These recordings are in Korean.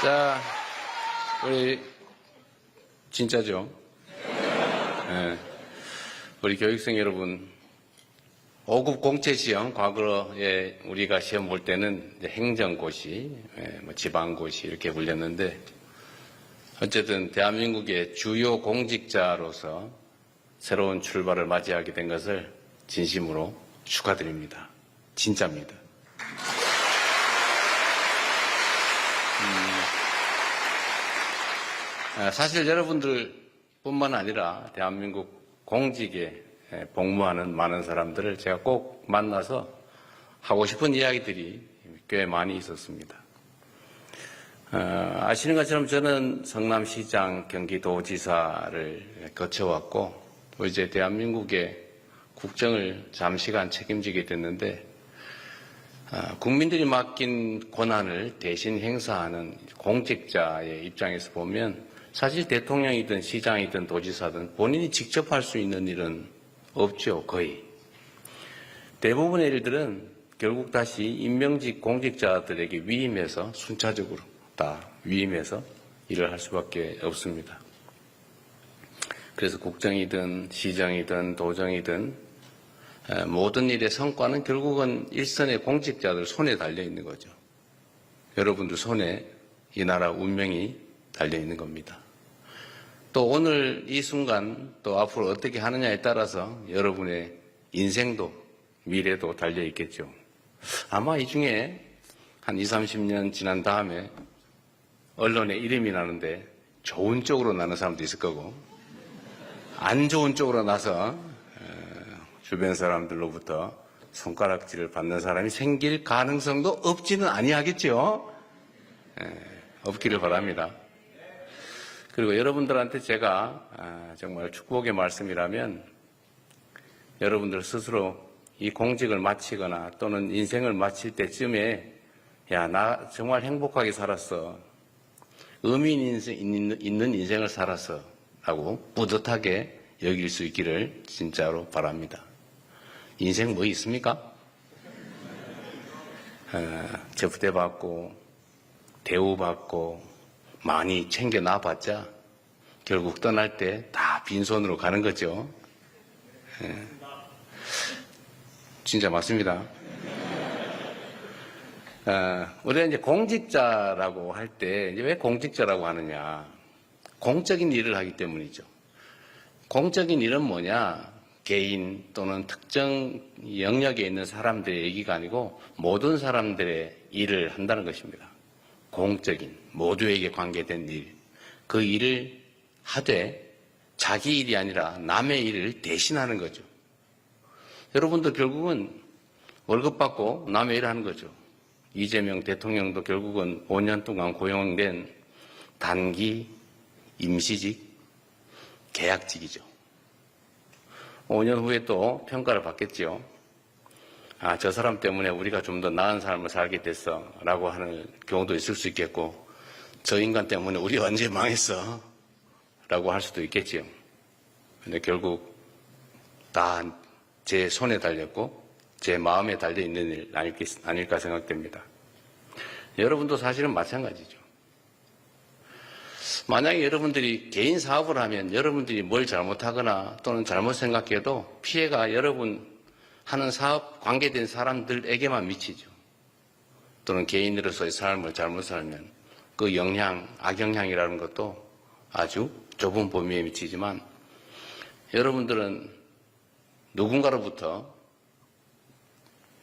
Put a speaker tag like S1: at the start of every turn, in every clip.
S1: 자, 우리 진짜죠? 네. 우리 교육생 여러분, 5급 공채 시험 과거에 우리가 시험 볼 때는 이제 행정고시, 지방고시 이렇게 불렸는데 어쨌든 대한민국의 주요 공직자로서 새로운 출발을 맞이하게 된 것을 진심으로 축하드립니다. 진짜입니다. 사실 여러분들뿐만 아니라 대한민국 공직에 복무하는 많은 사람들을 제가 꼭 만나서 하고 싶은 이야기들이 꽤 많이 있었습니다. 아시는 것처럼 저는 성남시장, 경기도지사를 거쳐왔고 또 이제 대한민국의 국정을 잠시간 책임지게 됐는데 국민들이 맡긴 권한을 대신 행사하는 공직자의 입장에서 보면 사실 대통령이든 시장이든 도지사든 본인이 직접 할 수 있는 일은 없죠, 거의. 대부분의 일들은 결국 다시 임명직 공직자들에게 위임해서 순차적으로 다 위임해서 일을 할 수밖에 없습니다. 그래서 국정이든 시정이든 도정이든 모든 일의 성과는 결국은 일선의 공직자들 손에 달려 있는 거죠. 여러분들 손에 이 나라 운명이 달려 있는 겁니다. 또 오늘 이 순간 또 앞으로 어떻게 하느냐에 따라서 여러분의 인생도 미래도 달려 있겠죠. 아마 이 중에 한 20, 30년 지난 다음에 언론에 이름이 나는데 좋은 쪽으로 나는 사람도 있을 거고 안 좋은 쪽으로 나서 주변 사람들로부터 손가락질을 받는 사람이 생길 가능성도 없지는 아니하겠죠. 없기를 바랍니다. 그리고 여러분들한테 제가 정말 축복의 말씀이라면 여러분들 스스로 이 공직을 마치거나 또는 인생을 마칠 때쯤에 야, 나 정말 행복하게 살았어. 의미 있는 인생을 살았어. 라고 뿌듯하게 여길 수 있기를 진짜로 바랍니다. 인생 뭐 있습니까? 접대받고 대우받고 많이 챙겨놔봤자 결국 떠날 때 다 빈손으로 가는 거죠. 진짜 맞습니다. 우리가 이제 공직자라고 할 때 이제 왜 공직자라고 하느냐? 공적인 일을 하기 때문이죠. 공적인 일은 뭐냐? 개인 또는 특정 영역에 있는 사람들의 얘기가 아니고 모든 사람들의 일을 한다는 것입니다. 공적인, 모두에게 관계된 일. 그 일을 하되 자기 일이 아니라 남의 일을 대신하는 거죠. 여러분도 결국은 월급 받고 남의 일을 하는 거죠. 이재명 대통령도 결국은 5년 동안 고용된 단기 임시직, 계약직이죠. 5년 후에 또 평가를 받겠죠. 아, 저 사람 때문에 우리가 좀 더 나은 삶을 살게 됐어 라고 하는 경우도 있을 수 있겠고 저 인간 때문에 우리 언제 망했어 라고 할 수도 있겠지요. 근데 결국 다 제 손에 달렸고 제 마음에 달려있는 일 아닐까 생각됩니다. 여러분도 사실은 마찬가지죠. 만약에 여러분들이 개인 사업을 하면 여러분들이 뭘 잘못하거나 또는 잘못 생각해도 피해가 여러분 하는 사업 관계된 사람들에게만 미치죠. 또는 개인으로서의 삶을 잘못 살면 그 영향, 악영향이라는 것도 아주 좁은 범위에 미치지만 여러분들은 누군가로부터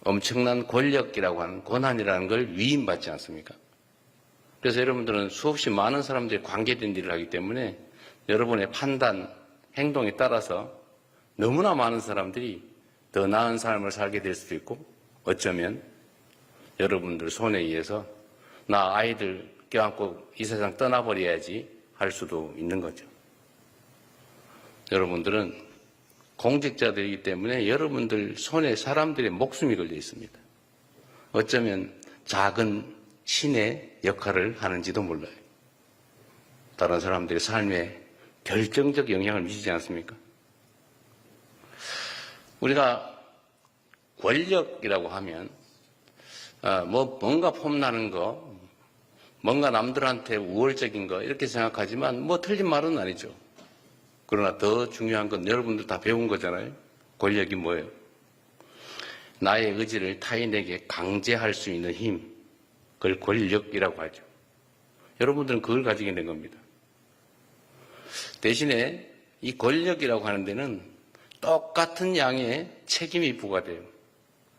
S1: 엄청난 권력이라고 하는 권한이라는 걸 위임받지 않습니까? 그래서 여러분들은 수없이 많은 사람들이 관계된 일을 하기 때문에 여러분의 판단, 행동에 따라서 너무나 많은 사람들이 더 나은 삶을 살게 될 수도 있고 어쩌면 여러분들 손에 의해서 나 아이들 껴안고 이 세상 떠나버려야지 할 수도 있는 거죠. 여러분들은 공직자들이기 때문에 여러분들 손에 사람들의 목숨이 걸려 있습니다. 어쩌면 작은 신의 역할을 하는지도 몰라요. 다른 사람들의 삶에 결정적 영향을 미치지 않습니까? 우리가 권력이라고 하면 뭔가 폼나는 거, 뭔가 남들한테 우월적인 거 이렇게 생각하지만 뭐 틀린 말은 아니죠. 그러나 더 중요한 건 여러분들 다 배운 거잖아요. 권력이 뭐예요? 나의 의지를 타인에게 강제할 수 있는 힘, 그걸 권력이라고 하죠. 여러분들은 그걸 가지게 된 겁니다. 대신에 이 권력이라고 하는 데는 똑같은 양의 책임이 부과돼요.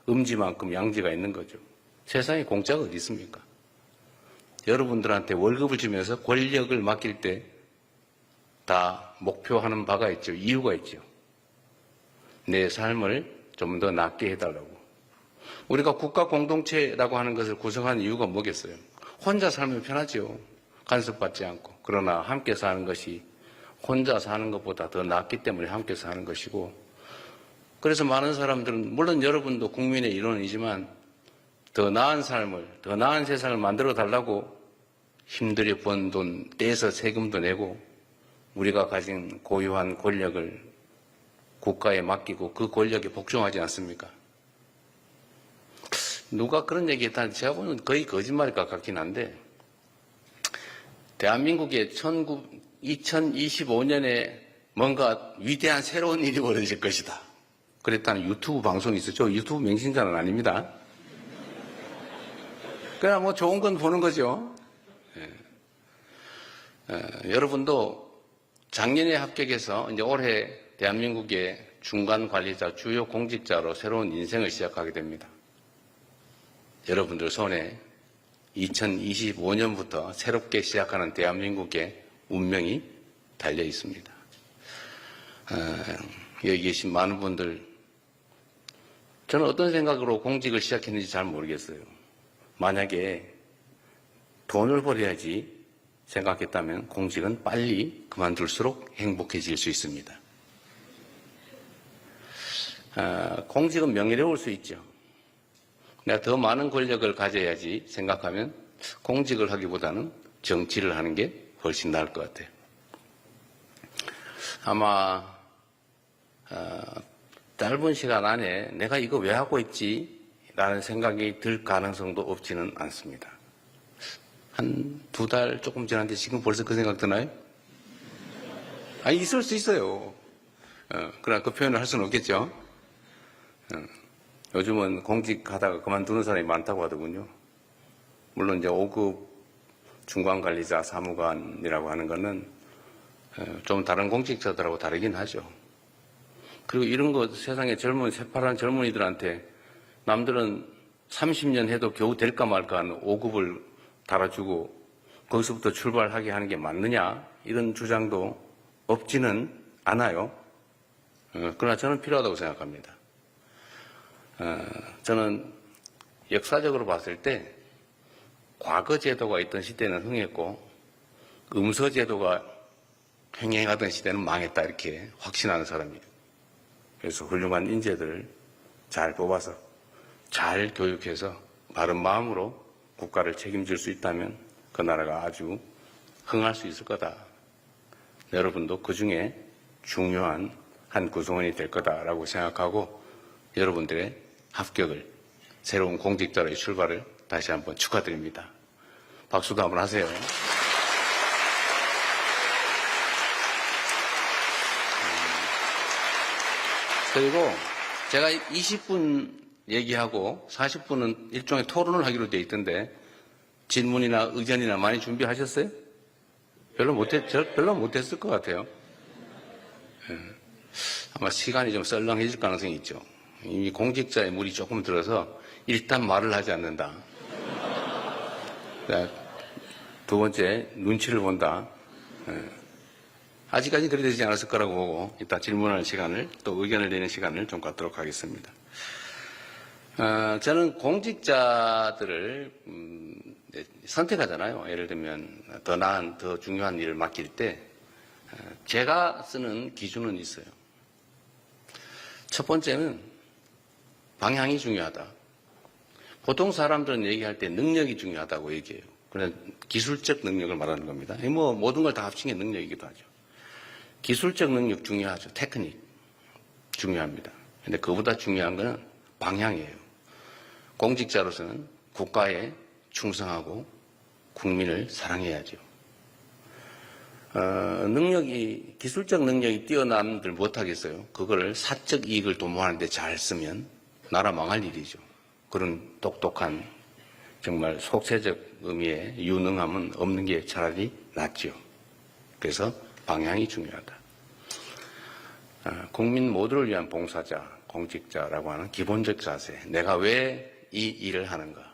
S1: 음지만큼 양지가 있는 거죠. 세상에 공짜가 어디 있습니까? 여러분들한테 월급을 주면서 권력을 맡길 때 다 목표하는 바가 있죠. 이유가 있죠. 내 삶을 좀 더 낫게 해달라고. 우리가 국가 공동체라고 하는 것을 구성하는 이유가 뭐겠어요? 혼자 살면 편하죠. 간섭받지 않고. 그러나 함께 사는 것이 혼자 사는 것보다 더 낫기 때문에 함께 사는 것이고, 그래서 많은 사람들은 물론 여러분도 국민의 일원이지만 더 나은 삶을, 더 나은 세상을 만들어 달라고 힘들게 번 돈 떼서 세금도 내고 우리가 가진 고유한 권력을 국가에 맡기고 그 권력에 복종하지 않습니까? 누가 그런 얘기 했다는데 제가 보는 거의 거짓말일 것 같긴 한데, 대한민국에 2025년에 뭔가 위대한 새로운 일이 벌어질 것이다. 그랬다는 유튜브 방송이 있었죠. 유튜브 맹신자는 아닙니다. 그냥 뭐 좋은 건 보는 거죠. 여러분도 작년에 합격해서 이제 올해 대한민국의 중간 관리자, 주요 공직자로 새로운 인생을 시작하게 됩니다. 여러분들 손에 2025년부터 새롭게 시작하는 대한민국의 운명이 달려 있습니다. 여기 계신 많은 분들, 저는 어떤 생각으로 공직을 시작했는지 잘 모르겠어요. 만약에 돈을 벌어야지 생각했다면 공직은 빨리 그만둘수록 행복해질 수 있습니다. 공직은 명예로울 수 있죠. 내가 더 많은 권력을 가져야지 생각하면 공직을 하기보다는 정치를 하는 게 훨씬 나을 것 같아요. 아마 짧은 시간 안에 내가 이거 왜 하고 있지? 라는 생각이 들 가능성도 없지는 않습니다. 한 2달 조금 지났는데 지금 벌써 그 생각 드나요? 아니, 있을 수 있어요. 그러나 그 표현을 할 수는 없겠죠. 요즘은 공직하다가 그만두는 사람이 많다고 하더군요. 물론 이제 5급 중간관리자 사무관이라고 하는 거는 좀 다른 공직자들하고 다르긴 하죠. 그리고 이런 거 세상에 젊은 새파란 젊은이들한테 남들은 30년 해도 겨우 될까 말까 하는 5급을 달아주고 거기서부터 출발하게 하는 게 맞느냐, 이런 주장도 없지는 않아요. 그러나 저는 필요하다고 생각합니다. 저는 역사적으로 봤을 때 과거 제도가 있던 시대는 흥했고 음서 제도가 횡행하던 시대는 망했다, 이렇게 확신하는 사람이에요. 그래서 훌륭한 인재들을 잘 뽑아서 잘 교육해서 바른 마음으로 국가를 책임질 수 있다면 그 나라가 아주 흥할 수 있을 거다. 여러분도 그 중에 중요한 한 구성원이 될 거다라고 생각하고 여러분들의 합격을, 새로운 공직자로의 출발을 다시 한번 축하드립니다. 박수도 한번 하세요. 그리고 제가 20분 얘기하고 40분은 일종의 토론을 하기로 돼 있던데 질문이나 의견이나 많이 준비하셨어요? 별로 못했을 것 같아요. 아마 시간이 좀 썰렁해질 가능성이 있죠. 이미 공직자의 물이 조금 들어서 일단 말을 하지 않는다. 두 번째, 눈치를 본다. 아직까지 그리 되지 않았을 거라고 보고 이따 질문하는 시간을, 또 의견을 내는 시간을 좀 갖도록 하겠습니다. 저는 공직자들을 선택하잖아요. 예를 들면 더 나은, 더 중요한 일을 맡길 때 제가 쓰는 기준은 있어요. 첫 번째는 방향이 중요하다. 보통 사람들은 얘기할 때 능력이 중요하다고 얘기해요. 그냥 기술적 능력을 말하는 겁니다. 뭐 모든 걸 다 합친 게 능력이기도 하죠. 기술적 능력 중요하죠. 테크닉 중요합니다. 근데 그보다 중요한 것은 방향이에요. 공직자로서는 국가에 충성하고 국민을 사랑해야죠. 기술적 능력이 뛰어남들 못하겠어요. 그걸 사적 이익을 도모하는데 잘 쓰면 나라 망할 일이죠. 그런 똑똑한 정말 속세적 의미의 유능함은 없는 게 차라리 낫죠. 그래서 방향이 중요하다. 국민 모두를 위한 봉사자, 공직자라고 하는 기본적 자세. 내가 왜 이 일을 하는가?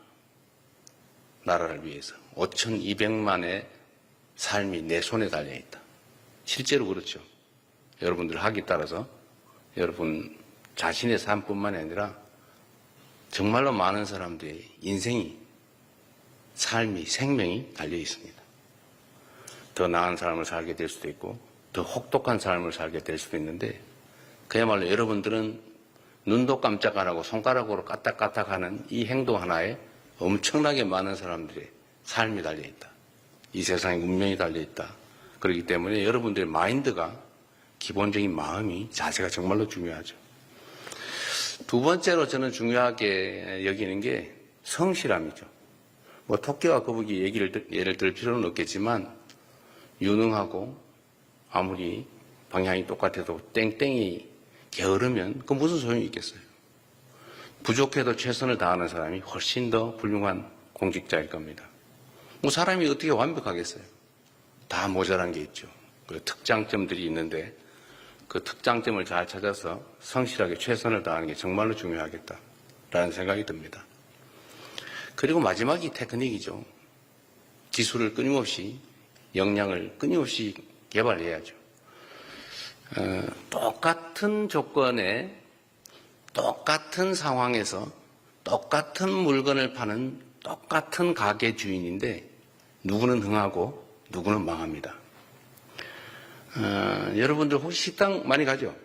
S1: 나라를 위해서. 5,200만의 삶이 내 손에 달려있다. 실제로 그렇죠. 여러분들 학에 따라서 여러분 자신의 삶뿐만 아니라 정말로 많은 사람들의 인생이, 삶이, 생명이 달려 있습니다. 더 나은 삶을 살게 될 수도 있고 더 혹독한 삶을 살게 될 수도 있는데 그야말로 여러분들은 눈도 깜짝 안 하고 손가락으로 까딱까딱하는 이 행동 하나에 엄청나게 많은 사람들의 삶이 달려있다. 이 세상에 운명이 달려있다. 그렇기 때문에 여러분들의 마인드가, 기본적인 마음이, 자세가 정말로 중요하죠. 두 번째로 저는 중요하게 여기는 게 성실함이죠. 뭐 토끼와 거북이 예를 들 필요는 없겠지만 유능하고 아무리 방향이 똑같아도 땡땡이 게으르면 그 무슨 소용이 있겠어요. 부족해도 최선을 다하는 사람이 훨씬 더 훌륭한 공직자일 겁니다. 뭐 사람이 어떻게 완벽하겠어요. 다 모자란 게 있죠. 그 특장점들이 있는데 그 특장점을 잘 찾아서 성실하게 최선을 다하는 게 정말로 중요하겠다라는 생각이 듭니다. 그리고 마지막이 테크닉이죠. 기술을 끊임없이, 역량을 끊임없이 개발해야죠. 똑같은 조건에 똑같은 상황에서 똑같은 물건을 파는 똑같은 가게 주인인데 누구는 흥하고 누구는 망합니다. 여러분들 혹시 식당 많이 가죠?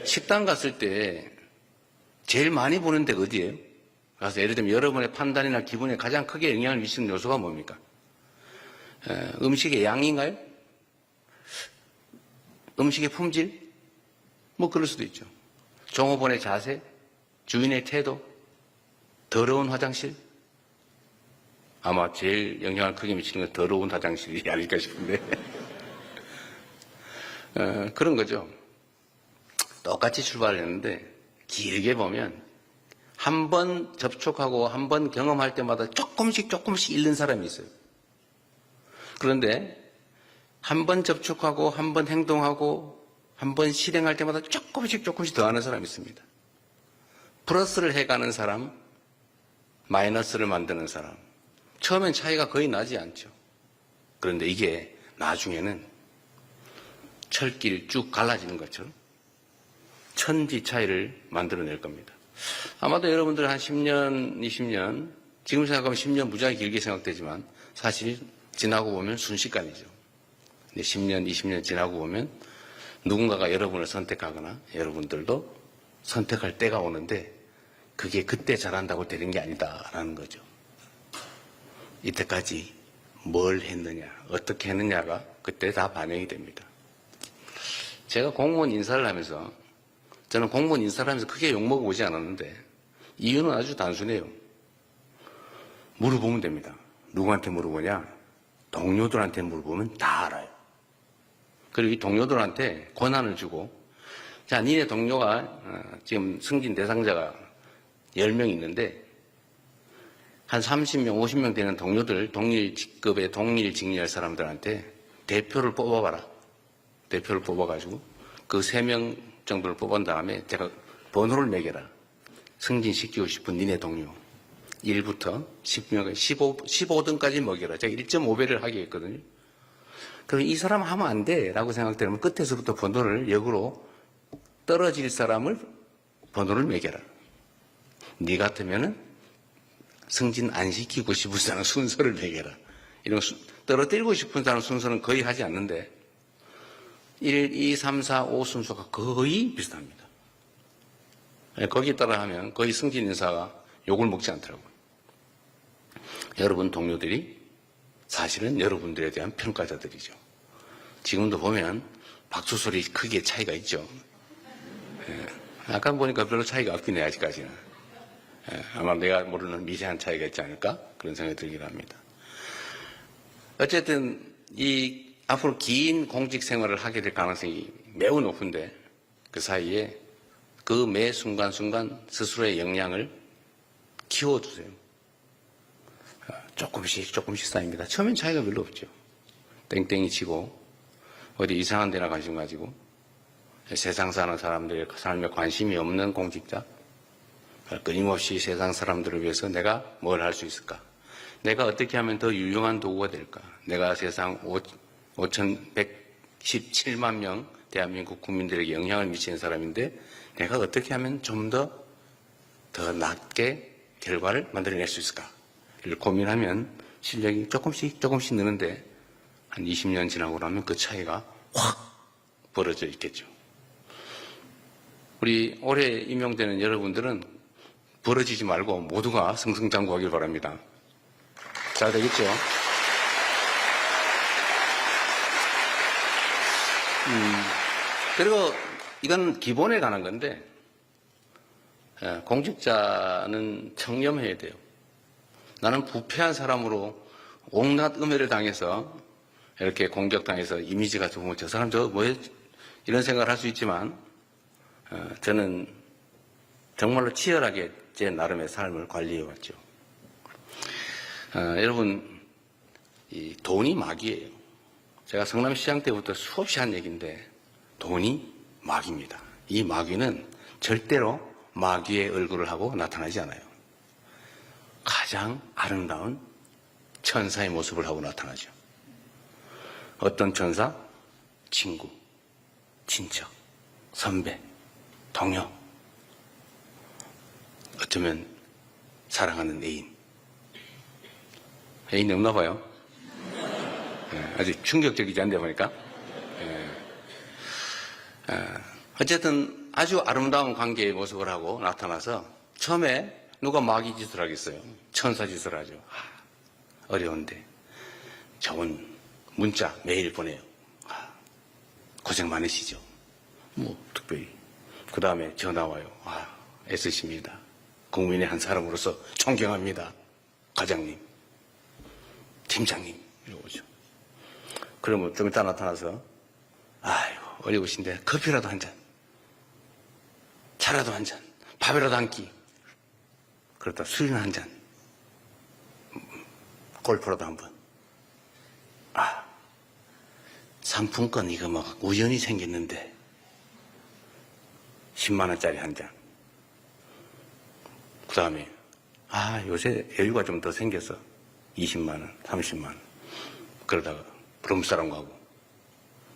S1: 식당 갔을 때 제일 많이 보는 데가 어디예요? 가서 예를 들면 여러분의 판단이나 기분에 가장 크게 영향을 미치는 요소가 뭡니까? 음식의 양인가요? 음식의 품질? 뭐 그럴 수도 있죠. 종업원의 자세? 주인의 태도? 더러운 화장실? 아마 제일 영향을 크게 미치는 건 더러운 화장실이 아닐까 싶은데 그런 거죠. 똑같이 출발을 했는데 길게 보면 한 번 접촉하고 한 번 경험할 때마다 조금씩 잃는 사람이 있어요. 그런데 한 번 접촉하고 한 번 행동하고 한 번 실행할 때마다 조금씩 더 하는 사람이 있습니다. 플러스를 해가는 사람, 마이너스를 만드는 사람. 처음엔 차이가 거의 나지 않죠. 그런데 이게 나중에는 철길 쭉 갈라지는 것처럼 천지 차이를 만들어낼 겁니다. 아마도 여러분들 한 10년, 20년, 지금 생각하면 10년 무지하게 길게 생각되지만 사실 지나고 보면 순식간이죠. 근데 10년, 20년 지나고 보면 누군가가 여러분을 선택하거나 여러분들도 선택할 때가 오는데 그게 그때 잘한다고 되는 게 아니다라는 거죠. 이때까지 뭘 했느냐, 어떻게 했느냐가 그때 다 반영이 됩니다. 제가 공무원 인사를 하면서 저는 공무원 인사를 하면서 크게 욕먹어보지 않았는데 이유는 아주 단순해요. 물어보면 됩니다. 누구한테 물어보냐? 동료들한테 물어보면 다 알아요. 그리고 이 동료들한테 권한을 주고 자, 니네 동료가 지금 승진 대상자가 10명 있는데 한 30명, 50명 되는 동료들, 동일 직급의 동일 직렬 사람들한테 대표를 뽑아봐라. 대표를 뽑아가지고 그 3명 정도를 뽑은 다음에 제가 번호를 매겨라. 승진시키고 싶은 니네 동료. 1부터 10명, 15등까지 먹여라. 제가 1.5배를 하게 했거든요. 그럼 이 사람 하면 안 돼. 라고 생각되면 끝에서부터 번호를 역으로 떨어질 사람을 번호를 매겨라. 네 같으면은 승진 안 시키고 싶은 사람 순서를 매겨라. 이런 떨어뜨리고 싶은 사람 순서는 거의 하지 않는데 1, 2, 3, 4, 5 순서가 거의 비슷합니다. 거기에 따라 하면 거의 승진 인사가 욕을 먹지 않더라고요. 여러분 동료들이 사실은 여러분들에 대한 평가자들이죠. 지금도 보면 박수 소리 크게 차이가 있죠. 아까 보니까 별로 차이가 없긴 해 아직까지는. 아마 내가 모르는 미세한 차이가 있지 않을까? 그런 생각이 들긴 합니다. 어쨌든 이 앞으로 긴 공직 생활을 하게 될 가능성이 매우 높은데 그 사이에 그 매 순간순간 스스로의 역량을 키워두세요. 조금씩 쌓입니다. 처음엔 차이가 별로 없죠. 땡땡이 치고 어디 이상한 데나 관심 가지고 세상 사는 사람들의 삶에 관심이 없는 공직자, 끊임없이 세상 사람들을 위해서 내가 뭘 할 수 있을까? 내가 어떻게 하면 더 유용한 도구가 될까? 내가 세상 5,117만 명 대한민국 국민들에게 영향을 미치는 사람인데 내가 어떻게 하면 좀 더 낮게 결과를 만들어낼 수 있을까를 고민하면 실력이 조금씩 느는데 한 20년 지나고 나면 그 차이가 확 벌어져 있겠죠. 우리 올해 임용되는 여러분들은 벌어지지 말고 모두가 승승장구하길 바랍니다. 잘 되겠죠? 그리고 이건 기본에 관한 건데 공직자는 청렴해야 돼요. 나는 부패한 사람으로 온갖 음해를 당해서 이렇게 공격당해서 이미지가 좋으면 저 사람 저거 뭐해? 이런 생각을 할 수 있지만 저는 정말로 치열하게 제 나름의 삶을 관리해왔죠. 여러분, 이 돈이 막이에요. 제가 성남시장 때부터 수없이 한 얘기인데 돈이 막입니다. 이 마귀는 절대로 마귀의 얼굴을 하고 나타나지 않아요. 가장 아름다운 천사의 모습을 하고 나타나죠. 어떤 천사? 친구, 친척, 선배, 동료, 어쩌면 사랑하는 애인. 애인이 없나 봐요. 아주 충격적이지 않다 보니까. 어쨌든 아주 아름다운 관계의 모습을 하고 나타나서 처음에 누가 마귀 짓을 하겠어요. 천사 짓을 하죠. 어려운데 좋은 문자 매일 보내요. 고생 많으시죠. 뭐 특별히 그 다음에 전화 와요. 애쓰십니다. 국민의 한 사람으로서 존경합니다. 과장님, 팀장님 이러고 오죠. 그러면 좀 이따 나타나서 아이고 어려우신데 커피라도 한 잔, 차라도 한 잔, 밥이라도 한 끼, 그러다 술이나 한 잔, 골프라도 한 번. 상품권 이거 뭐 우연히 생겼는데 10만 원짜리 한 잔. 그 다음에 요새 여유가 좀 더 생겨서 20만 원, 30만 원. 그러다가 부름사람 가고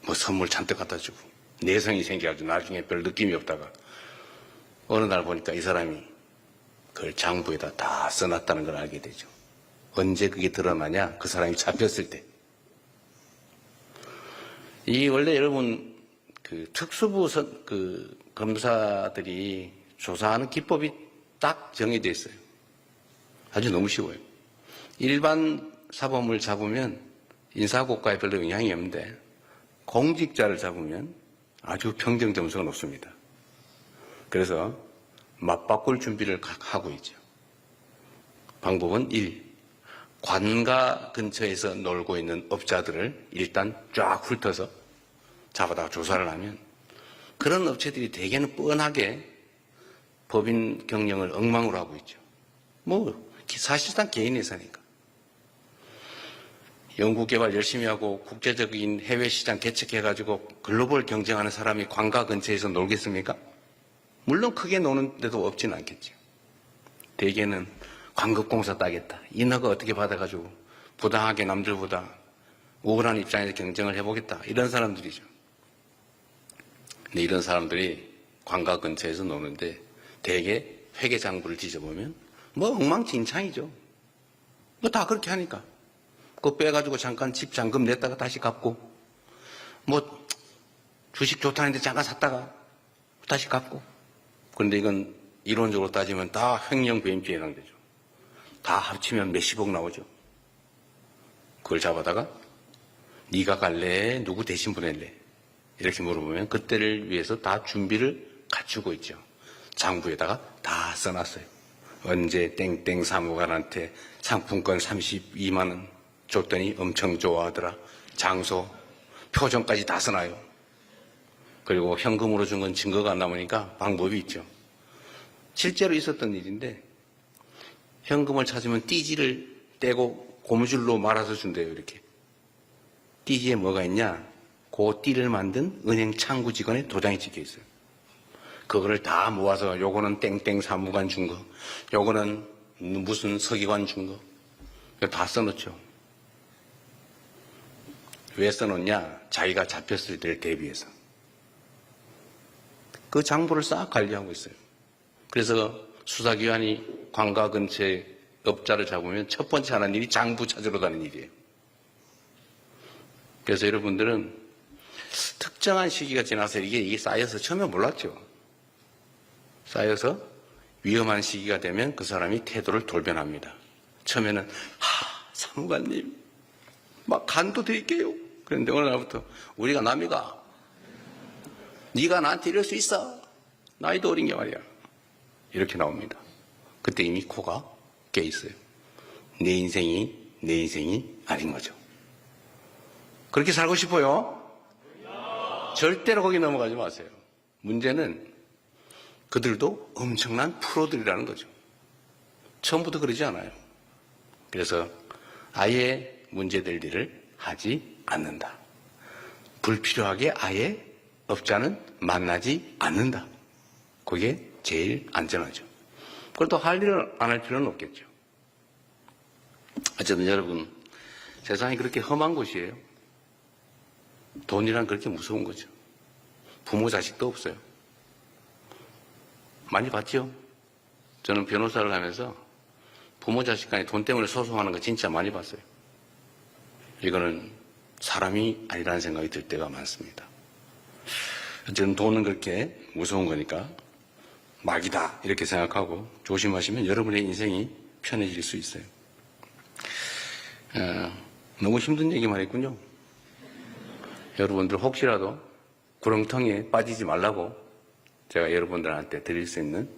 S1: 뭐 선물 잔뜩 갖다 주고 내성이 생겨가지고 나중에 별 느낌이 없다가 어느 날 보니까 이 사람이 그걸 장부에다 다 써놨다는 걸 알게 되죠. 언제 그게 드러나냐? 그 사람이 잡혔을 때. 이 원래 여러분 그 특수부 그 검사들이 조사하는 기법이 딱 정해져 있어요. 아주 너무 쉬워요. 일반 사범을 잡으면 인사고과에 별로 영향이 없는데 공직자를 잡으면 아주 평정 점수가 높습니다. 그래서 맞바꿀 준비를 하고 있죠. 방법은 1. 관가 근처에서 놀고 있는 업자들을 일단 쫙 훑어서 잡아다가 조사를 하면 그런 업체들이 대개는 뻔하게 법인 경영을 엉망으로 하고 있죠. 뭐 사실상 개인 회사니까. 연구개발 열심히 하고 국제적인 해외시장 개척해가지고 글로벌 경쟁하는 사람이 관가 근처에서 놀겠습니까? 물론 크게 노는 데도 없지는 않겠죠. 대개는 광급공사 따겠다. 인허가 어떻게 받아가지고 부당하게 남들보다 우월한 입장에서 경쟁을 해보겠다. 이런 사람들이죠. 근데 이런 사람들이 관가 근처에서 노는데 대개 회계장부를 뒤져보면 뭐 엉망진창이죠. 뭐 다 그렇게 하니까. 그거 빼가지고 잠깐 집 잔금 냈다가 다시 갚고 뭐 주식 좋다는데 잠깐 샀다가 다시 갚고. 그런데 이건 이론적으로 따지면 다 횡령 배임죄에 해당되죠. 다 합치면 몇십억 나오죠. 그걸 잡아다가 네가 갈래? 누구 대신 보낼래? 이렇게 물어보면 그때를 위해서 다 준비를 갖추고 있죠. 장부에다가 다 써놨어요. 언제 땡땡 사무관한테 상품권 32만 원 줬더니 엄청 좋아하더라. 장소, 표정까지 다 써놔요. 그리고 현금으로 준 건 증거가 안 남으니까 방법이 있죠. 실제로 있었던 일인데 현금을 찾으면 띠지를 떼고 고무줄로 말아서 준대요. 이렇게. 띠지에 뭐가 있냐? 그 띠를 만든 은행 창구 직원의 도장이 찍혀 있어요. 그거를 다 모아서 요거는 땡땡 사무관 준 거, 요거는 무슨 서기관 준 거, 다 써놓죠. 왜 써놓냐? 자기가 잡혔을 때를 대비해서. 그 장부를 싹 관리하고 있어요. 그래서 수사기관이 관가 근처에 업자를 잡으면 첫 번째 하는 일이 장부 찾으러 가는 일이에요. 그래서 여러분들은 특정한 시기가 지나서 이게 쌓여서 처음에 몰랐죠. 쌓여서 위험한 시기가 되면 그 사람이 태도를 돌변합니다. 처음에는 사무관님 막 간도 드릴게요. 그런데 어느 날부터 우리가 남이가 네가 나한테 이럴 수 있어. 나이도 어린 게 말이야. 이렇게 나옵니다. 그때 이미 코가 깨 있어요. 내 인생이 아닌 거죠. 그렇게 살고 싶어요? 절대로 거기 넘어가지 마세요. 문제는 그들도 엄청난 프로들이라는 거죠. 처음부터 그러지 않아요. 그래서 아예 문제될 일을 하지 않는다. 불필요하게 아예 업자는 만나지 않는다. 그게 제일 안전하죠. 그걸 또 할 일을 안 할 필요는 없겠죠. 어쨌든 여러분, 세상이 그렇게 험한 곳이에요. 돈이란 그렇게 무서운 거죠. 부모 자식도 없어요. 많이 봤죠? 저는 변호사를 하면서 부모 자식 간에 돈 때문에 소송하는 거 진짜 많이 봤어요. 이거는 사람이 아니라는 생각이 들 때가 많습니다. 어쨌든 돈은 그렇게 무서운 거니까 막이다 이렇게 생각하고 조심하시면 여러분의 인생이 편해질 수 있어요. 너무 힘든 얘기만 했군요. 여러분들 혹시라도 구렁텅이에 빠지지 말라고 제가 여러분들한테 드릴 수 있는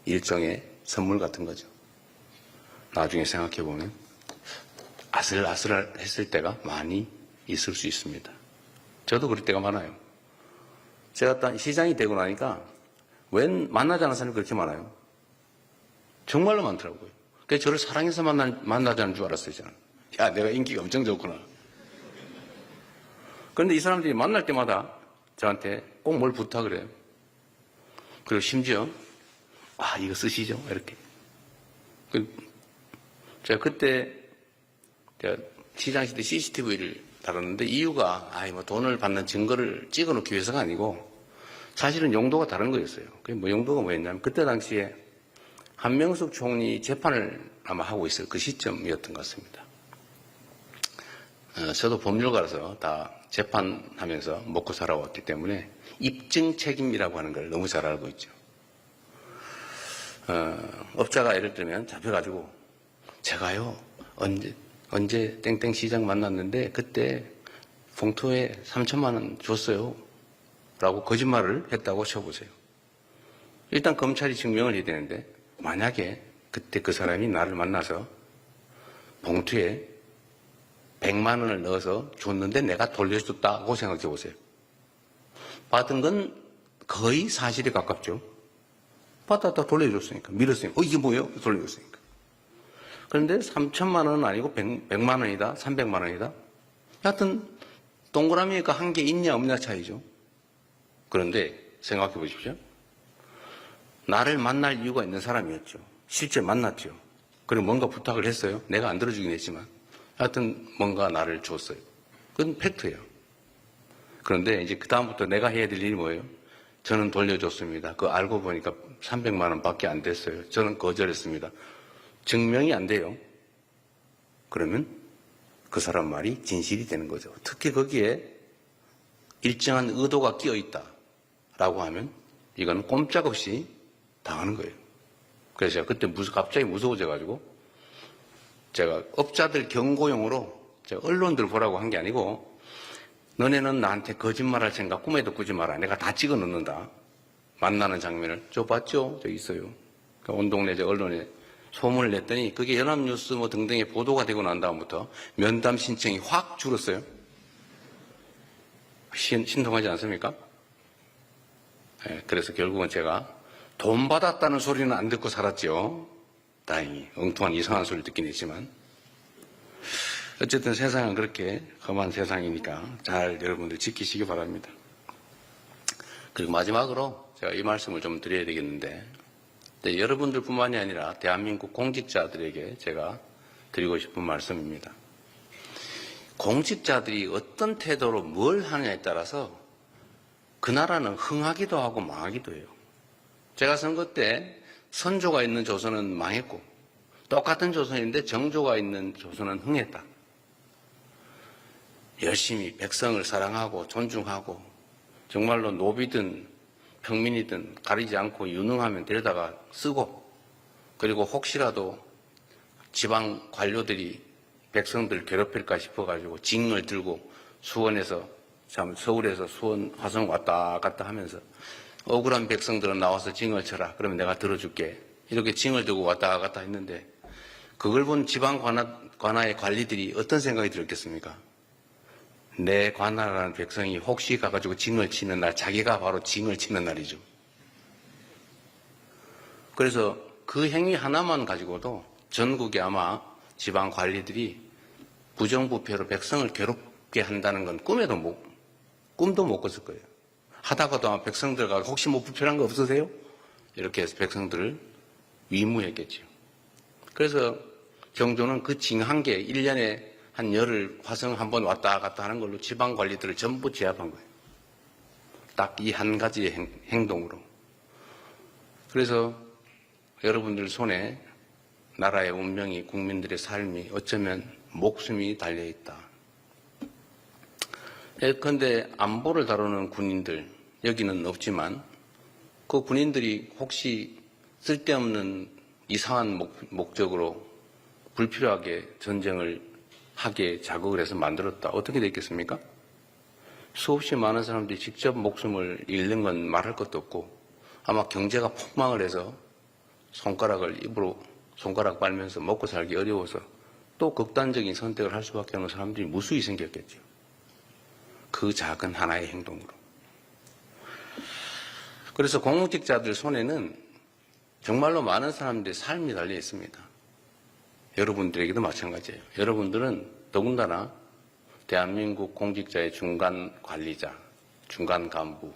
S1: 일종의 선물 같은 거죠. 나중에 생각해 보면 아슬아슬했을 때가 많이 있을 수 있습니다. 저도 그럴 때가 많아요. 제가 딱 시장이 되고 나니까 웬 만나지 않은 사람이 그렇게 많아요. 정말로 많더라고요. 그래서 저를 사랑해서 만나자는 줄 알았어요, 저는. 야, 내가 인기가 엄청 좋구나. 그런데 이 사람들이 만날 때마다 저한테 꼭 뭘 부탁을 해요. 그리고 심지어, 이거 쓰시죠? 이렇게. 제가 그때, 제가 시장시대 CCTV를 다뤘는데 이유가, 뭐 돈을 받는 증거를 찍어 놓기 위해서가 아니고, 사실은 용도가 다른 거였어요. 그게 용도가 뭐였냐면, 그때 당시에 한명숙 총리 재판을 아마 하고 있을 그 시점이었던 것 같습니다. 저도 법률가라서 다 재판하면서 먹고 살아왔기 때문에 입증 책임이라고 하는 걸 너무 잘 알고 있죠. 업자가 예를 들면 잡혀가지고 제가요 언제 땡땡 시장 만났는데 그때 봉투에 3천만 원 줬어요 라고 거짓말을 했다고 쳐보세요. 일단 검찰이 증명을 해야 되는데 만약에 그때 그 사람이 나를 만나서 봉투에 100만 원을 넣어서 줬는데 내가 돌려줬다고 생각해 보세요. 받은 건 거의 사실에 가깝죠. 받았다 돌려줬으니까. 밀었으니까. 이게 뭐예요? 돌려줬으니까. 그런데 3천만 원은 아니고 100만 원이다. 300만 원이다. 하여튼 동그라미가 한 개 있냐 없냐 차이죠. 그런데 생각해 보십시오. 나를 만날 이유가 있는 사람이었죠. 실제 만났죠. 그리고 뭔가 부탁을 했어요. 내가 안 들어주긴 했지만. 하여튼 뭔가 나를 줬어요. 그건 팩트예요. 그런데 이제 그다음부터 내가 해야 될 일이 뭐예요? 저는 돌려줬습니다. 그거 알고 보니까 300만 원 밖에 안 됐어요. 저는 거절했습니다. 증명이 안 돼요. 그러면 그 사람 말이 진실이 되는 거죠. 특히 거기에 일정한 의도가 끼어 있다라고 하면 이거는 꼼짝없이 당하는 거예요. 그래서 제가 그때 갑자기 무서워져가지고 제가 업자들 경고용으로 제가 언론들 보라고 한 게 아니고 너네는 나한테 거짓말할 생각 꿈에도 꾸지 마라. 내가 다 찍어 놓는다. 만나는 장면을. 저 봤죠? 저 있어요. 온 동네 제 언론에 소문을 냈더니 그게 연합뉴스 뭐 등등에 보도가 되고 난 다음부터 면담 신청이 확 줄었어요. 신통하지 않습니까? 네, 그래서 결국은 제가 돈 받았다는 소리는 안 듣고 살았죠. 다행히 엉뚱한 이상한 소리를 듣긴 했지만 어쨌든 세상은 그렇게 험한 세상이니까 잘 여러분들 지키시기 바랍니다. 그리고 마지막으로 제가 이 말씀을 좀 드려야 되겠는데 여러분들뿐만이 아니라 대한민국 공직자들에게 제가 드리고 싶은 말씀입니다. 공직자들이 어떤 태도로 뭘 하느냐에 따라서 그 나라는 흥하기도 하고 망하기도 해요. 제가 선거 때 선조가 있는 조선은 망했고 똑같은 조선인데 정조가 있는 조선은 흥했다. 열심히 백성을 사랑하고 존중하고 정말로 노비든 평민이든 가리지 않고 유능하면 데려다가 쓰고 그리고 혹시라도 지방 관료들이 백성들 괴롭힐까 싶어가지고 징을 들고 수원에서 서울에서 수원 화성 왔다 갔다 하면서 억울한 백성들은 나와서 징을 쳐라. 그러면 내가 들어줄게. 이렇게 징을 들고 왔다 갔다 했는데 그걸 본 지방 관아의 관리들이 어떤 생각이 들었겠습니까? 내 관아라는 백성이 혹시 가가지고 징을 치는 날 자기가 바로 징을 치는 날이죠. 그래서 그 행위 하나만 가지고도 전국에 아마 지방 관리들이 부정부패로 백성을 괴롭게 한다는 건 꿈도 못 꿨을 거예요. 하다가도 아마 백성들과 혹시 뭐 불편한 거 없으세요? 이렇게 해서 백성들을 위무했겠죠. 그래서 정조는 그 징 한 개, 1년에 한 열흘 화성 한 번 왔다 갔다 하는 걸로 지방 관리들을 전부 제압한 거예요. 딱 이 한 가지의 행동으로. 그래서 여러분들 손에 나라의 운명이, 국민들의 삶이 어쩌면 목숨이 달려있다. 예컨대 안보를 다루는 군인들, 여기는 없지만 그 군인들이 혹시 쓸데없는 이상한 목적으로 불필요하게 전쟁을 하게 자극을 해서 만들었다. 어떻게 됐겠습니까? 수없이 많은 사람들이 직접 목숨을 잃는 건 말할 것도 없고 아마 경제가 폭망을 해서 손가락 빨면서 먹고 살기 어려워서 또 극단적인 선택을 할 수밖에 없는 사람들이 무수히 생겼겠죠. 그 작은 하나의 행동으로. 그래서 공직자들 손에는 정말로 많은 사람들의 삶이 달려 있습니다. 여러분들에게도 마찬가지예요. 여러분들은 더군다나 대한민국 공직자의 중간 관리자, 중간 간부,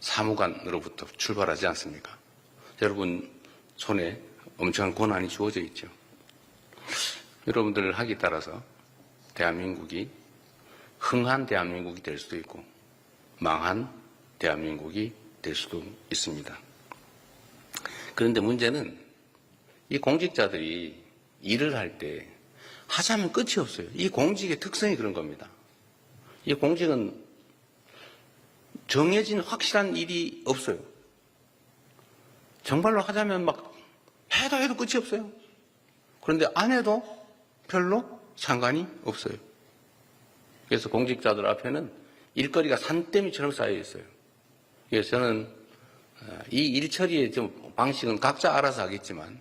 S1: 사무관으로부터 출발하지 않습니까? 여러분 손에 엄청난 권한이 주어져 있죠. 여러분들 하기에 따라서 대한민국이 흥한 대한민국이 될 수도 있고 망한 대한민국이 될 수도 있습니다. 그런데 문제는 이 공직자들이 일을 할 때 하자면 끝이 없어요. 이 공직의 특성이 그런 겁니다. 이 공직은 정해진 확실한 일이 없어요. 정말로 하자면 막 해도 끝이 없어요. 그런데 안 해도 별로 상관이 없어요. 그래서 공직자들 앞에는 일거리가 산더미처럼 쌓여 있어요. 그래서 저는 이 일 처리의 좀 방식은 각자 알아서 하겠지만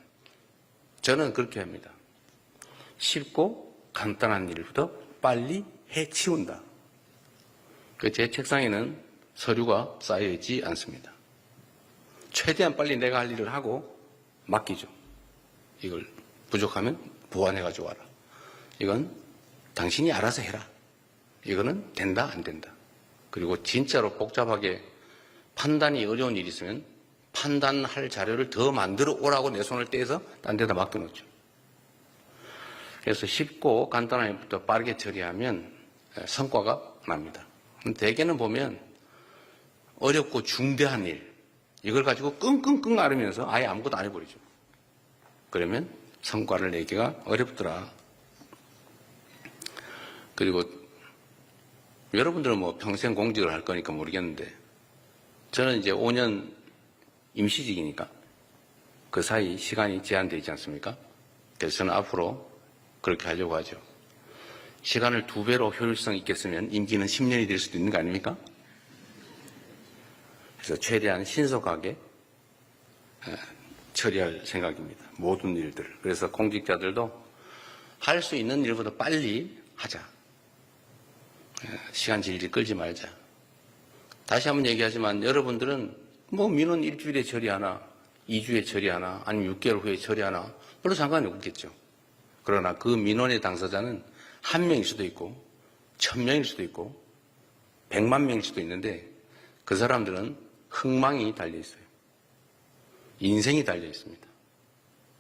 S1: 저는 그렇게 합니다. 쉽고 간단한 일부터 빨리 해치운다. 제 책상에는 서류가 쌓여 있지 않습니다. 최대한 빨리 내가 할 일을 하고 맡기죠. 이걸 부족하면 보완해가지고 와라. 이건 당신이 알아서 해라. 이거는 된다 안 된다. 그리고 진짜로 복잡하게 판단이 어려운 일이 있으면 판단할 자료를 더 만들어 오라고 내 손을 떼서 딴 데다 맡겨놓죠. 그래서 쉽고 간단한 일부터 빠르게 처리하면 성과가 납니다. 대개는 보면 어렵고 중대한 일, 이걸 가지고 끙끙끙 앓으면서 아예 아무것도 안 해버리죠. 그러면 성과를 내기가 어렵더라. 그리고 여러분들은 뭐 평생 공직을 할 거니까 모르겠는데 저는 이제 5년 임시직이니까 그 사이 시간이 제한되어 있지 않습니까? 그래서 저는 앞으로 그렇게 하려고 하죠. 시간을 2배로 효율성 있게 쓰면 임기는 10년이 될 수도 있는 거 아닙니까? 그래서 최대한 신속하게 처리할 생각입니다. 모든 일들을. 그래서 공직자들도 할 수 있는 일보다 빨리 하자. 시간 질질 끌지 말자. 다시 한번 얘기하지만 여러분들은 뭐 민원 일주일에 처리하나 2주에 처리하나 아니면 6개월 후에 처리하나 별로 상관이 없겠죠. 그러나 그 민원의 당사자는 1명일 수도 있고 1000명일 수도 있고 100만 명일 수도 있는데 그 사람들은 흥망이 달려 있어요. 인생이 달려 있습니다.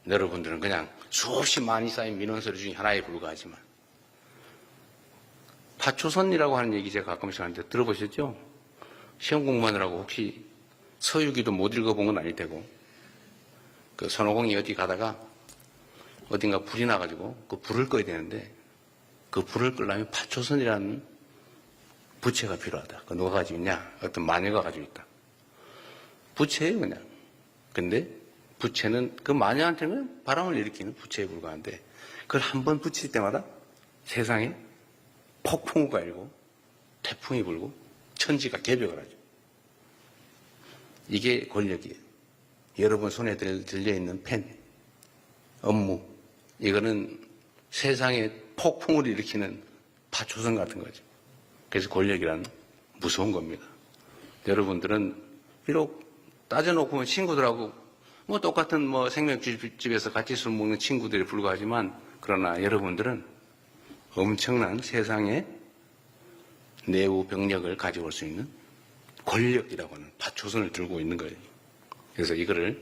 S1: 여러분들은 그냥 수없이 많이 쌓인 민원서류 중에 하나에 불과하지만 파초선이라고 하는 얘기 제가 가끔씩 하는데 들어보셨죠? 시험 공부하느라고 혹시 서유기도 못 읽어본 건 아닐 테고 그 손오공이 어디 가다가 어딘가 불이 나가지고 그 불을 꺼야 되는데 그 불을 끄려면 파초선이라는 부채가 필요하다. 그 누가 가지고 있냐? 어떤 마녀가 가지고 있다. 부채예요 그냥. 근데 부채는 그 마녀한테는 바람을 일으키는 부채에 불과한데 그걸 한 번 붙일 때마다 세상에 폭풍우가 일고 태풍이 불고 천지가 개벽을 하죠. 이게 권력이에요. 여러분 손에 들려있는 펜, 업무, 이거는 세상에 폭풍을 일으키는 파초선 같은 거죠. 그래서 권력이란 무서운 겁니다. 여러분들은 비록 따져놓고 보면 친구들하고 뭐 똑같은 뭐 생맥주집에서 같이 술 먹는 친구들에 불과하지만 그러나 여러분들은 엄청난 세상의 내부 병력을 가져올 수 있는 권력이라고 하는 파초선을 들고 있는 거예요. 그래서 이거를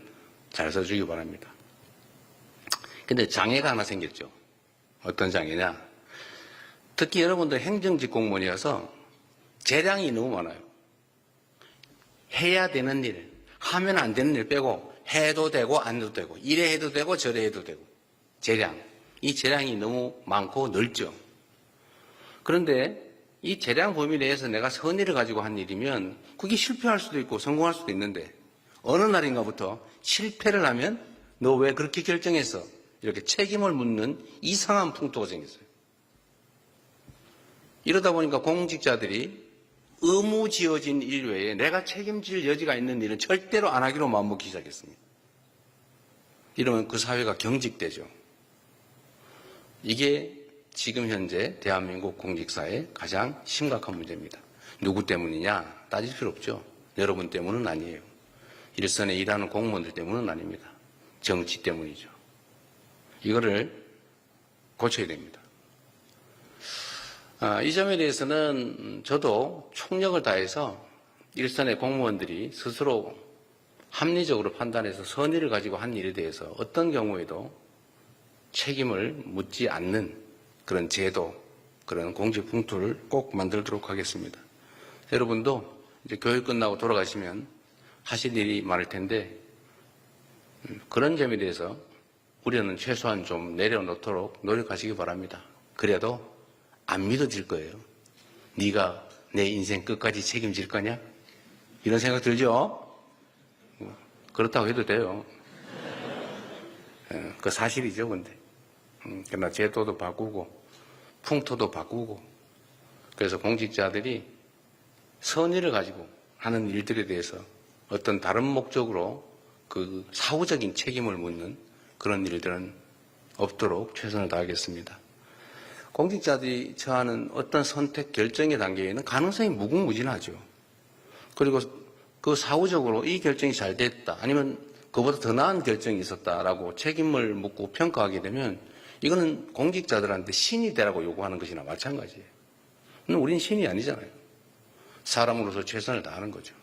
S1: 잘 써주기 바랍니다. 근데 장애가 하나 생겼죠. 어떤 장애냐? 특히 여러분들 행정직 공무원이어서 재량이 너무 많아요. 해야 되는 일, 하면 안 되는 일 빼고 해도 되고 안 해도 되고 이래 해도 되고 저래 해도 되고 재량. 이 재량이 너무 많고 넓죠. 그런데 이 재량 범위 내에서 내가 선의를 가지고 한 일이면 그게 실패할 수도 있고 성공할 수도 있는데 어느 날인가부터 실패를 하면 너 왜 그렇게 결정했어? 이렇게 책임을 묻는 이상한 풍토가 생겼어요. 이러다 보니까 공직자들이 의무 지어진 일 외에 내가 책임질 여지가 있는 일은 절대로 안 하기로 마음먹기 시작했습니다. 이러면 그 사회가 경직되죠. 이게 지금 현재 대한민국 공직사의 가장 심각한 문제입니다. 누구 때문이냐? 따질 필요 없죠. 여러분 때문은 아니에요. 일선에 일하는 공무원들 때문은 아닙니다. 정치 때문이죠. 이거를 고쳐야 됩니다. 이 점에 대해서는 저도 총력을 다해서 일선의 공무원들이 스스로 합리적으로 판단해서 선의를 가지고 한 일에 대해서 어떤 경우에도 책임을 묻지 않는 그런 제도, 그런 공직 풍토를 꼭 만들도록 하겠습니다. 여러분도 이제 교육 끝나고 돌아가시면 하실 일이 많을 텐데 그런 점에 대해서 우려는 최소한 좀 내려놓도록 노력하시기 바랍니다. 그래도 안 믿어질 거예요. 네가 내 인생 끝까지 책임질 거냐? 이런 생각 들죠? 그렇다고 해도 돼요. 그 사실이죠, 근데. 그러나 제도도 바꾸고 풍토도 바꾸고 그래서 공직자들이 선의를 가지고 하는 일들에 대해서 어떤 다른 목적으로 그 사후적인 책임을 묻는 그런 일들은 없도록 최선을 다하겠습니다. 공직자들이 처하는 어떤 선택 결정의 단계에는 가능성이 무궁무진하죠. 그리고 그 사후적으로 이 결정이 잘 됐다 아니면 그보다 더 나은 결정이 있었다라고 책임을 묻고 평가하게 되면 이거는 공직자들한테 신이 되라고 요구하는 것이나 마찬가지예요. 우린 신이 아니잖아요. 사람으로서 최선을 다하는 거죠.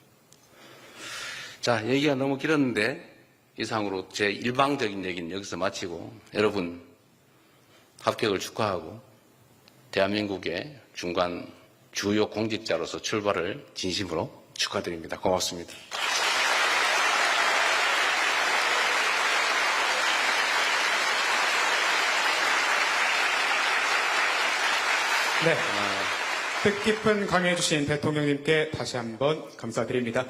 S1: 자, 얘기가 너무 길었는데 이상으로 제 일방적인 얘기는 여기서 마치고 여러분 합격을 축하하고 대한민국의 중간 주요 공직자로서 출발을 진심으로 축하드립니다. 고맙습니다.
S2: 네, 뜻깊은 강의해 주신 대통령님께 다시 한번 감사드립니다.